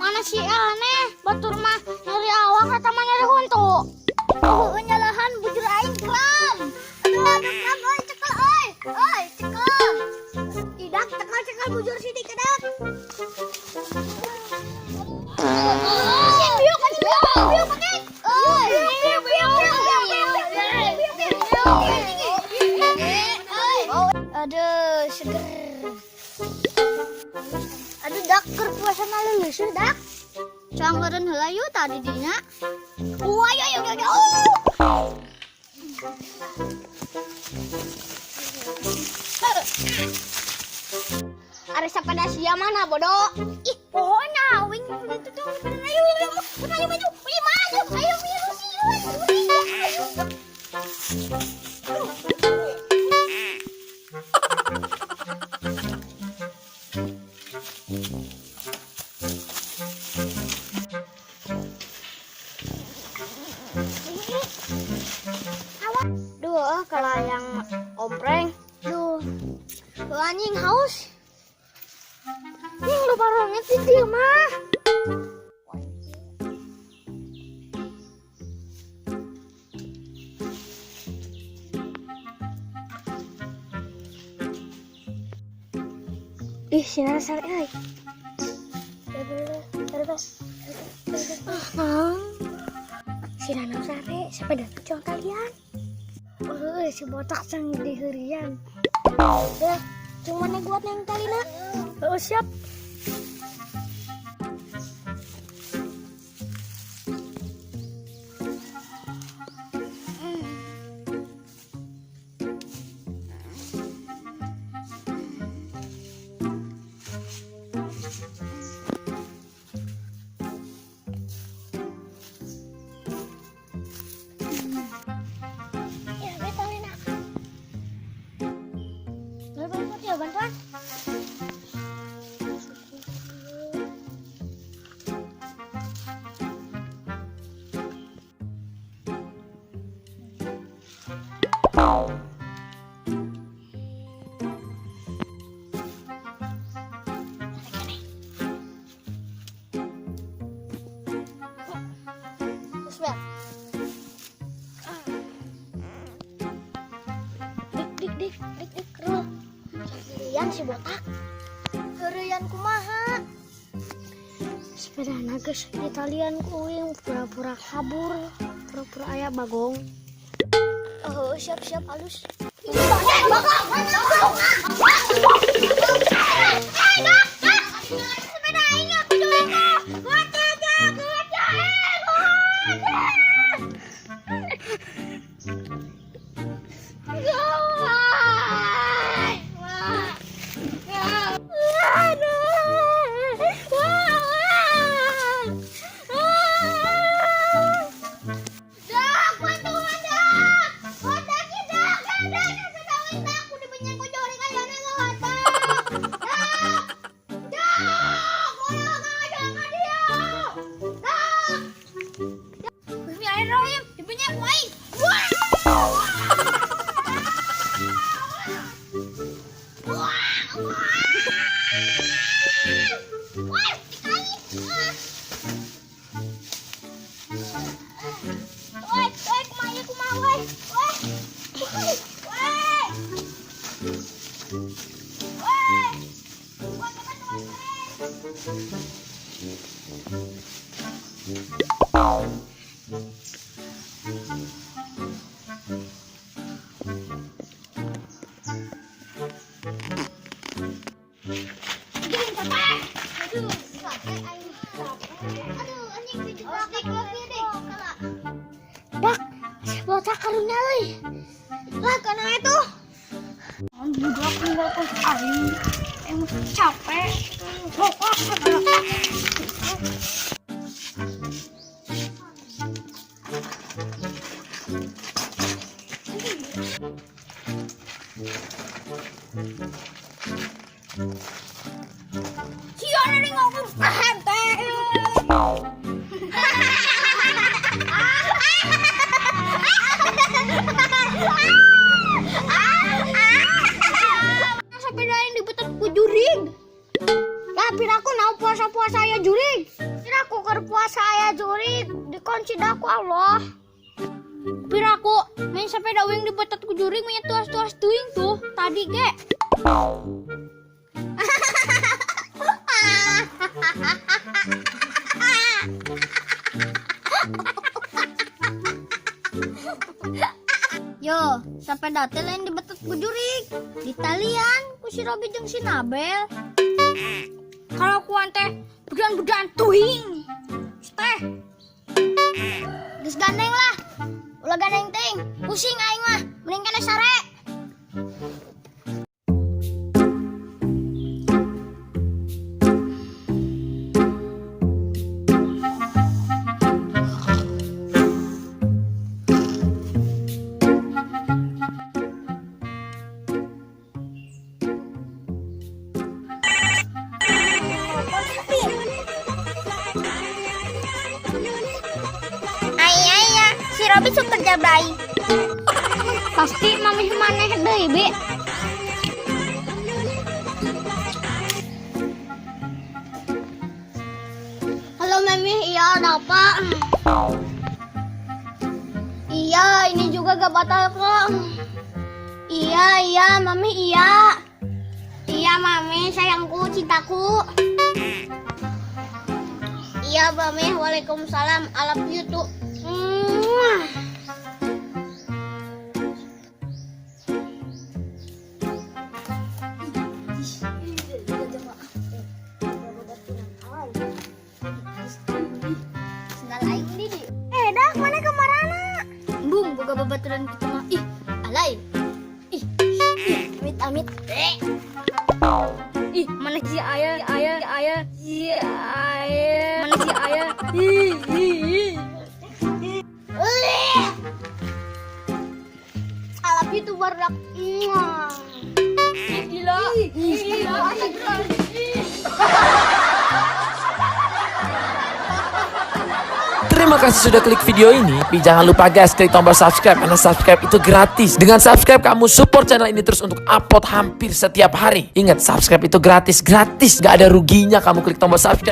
Mana si aneh, batur mah nyari awak kata mah nyari huntu. Oh, nyalahan bujur aing kelam. Aduh, kelam oi cekel oi. Oi, cekel. Tidak cekel bujur sini kedak. Biuk pakai. Oi, aduh, seger. Aduh dak keur puasa leuleuh dak. Cangeureun heula yeuh tadi dinya. Ayo. Are sapada sia mana bodoh? Ih, pohonna wing itu tuh. Ayo maju. Ayo miru sieun. Duh, kalau yang ompreng. Duh, anjing haus. Lu barangnya sih dia mah. Ih, sinar sare euy. Sinar sare sepeda kecil kalian. Si botak sang di herian. Udah, cuma nih buat yang tali nak. Oh, siap. Bantuan. Dik, kerul. Herian si botak. Herian kumaha? Sepeda nages Italian kuing pura-pura kabur, pura-pura aya bagong. Oh, siap halus. Sepeda aing aku jual. karunya euy. Lah kana itu. Budak ninggalkeun aing. Aing capek. Pokok. Siapa yang ngomong paham teh? Sepeda yang dibetot ku jurig. Lah piraku nau puasa-puasa ya jurig. Piraku keur puasa ya jurig. Dikunci dah ku Allah. Piraku main sepeda yang dibetot ku jurig main tuas-tuas tuing tuh tadi ge. Yo, sepeda teh lain dibetot ku jurig. Di talian ku si Robi jeung si Nabel. Kalau ku teh budan-budan tuing. Teh. Geus gandeng lah. Ulah gandeng ting. Pusing aing mah. Mending kana sare. Si Robi super jablay. Pasti mami maneh deui, Bi. Halo Mami, iya ada apa? Iya, ini juga gak batal kok. Iya, Mami iya. Iya Mami, sayangku, cintaku. Iya Mami, waalaikumsalam. I love you too. Dah mana kemarana? Bung, boga babaturan kita mah. Ih, alay. Ih, amit. Ih, mana si ayah. Mana si ayah? Ih. Alap itu barudak. Gila. Terima kasih sudah klik video ini. Tapi jangan lupa guys, klik tombol subscribe karena subscribe itu gratis. Dengan subscribe kamu support channel ini terus untuk upload hampir setiap hari. Ingat, subscribe itu gratis. Gak ada ruginya kamu klik tombol subscribe.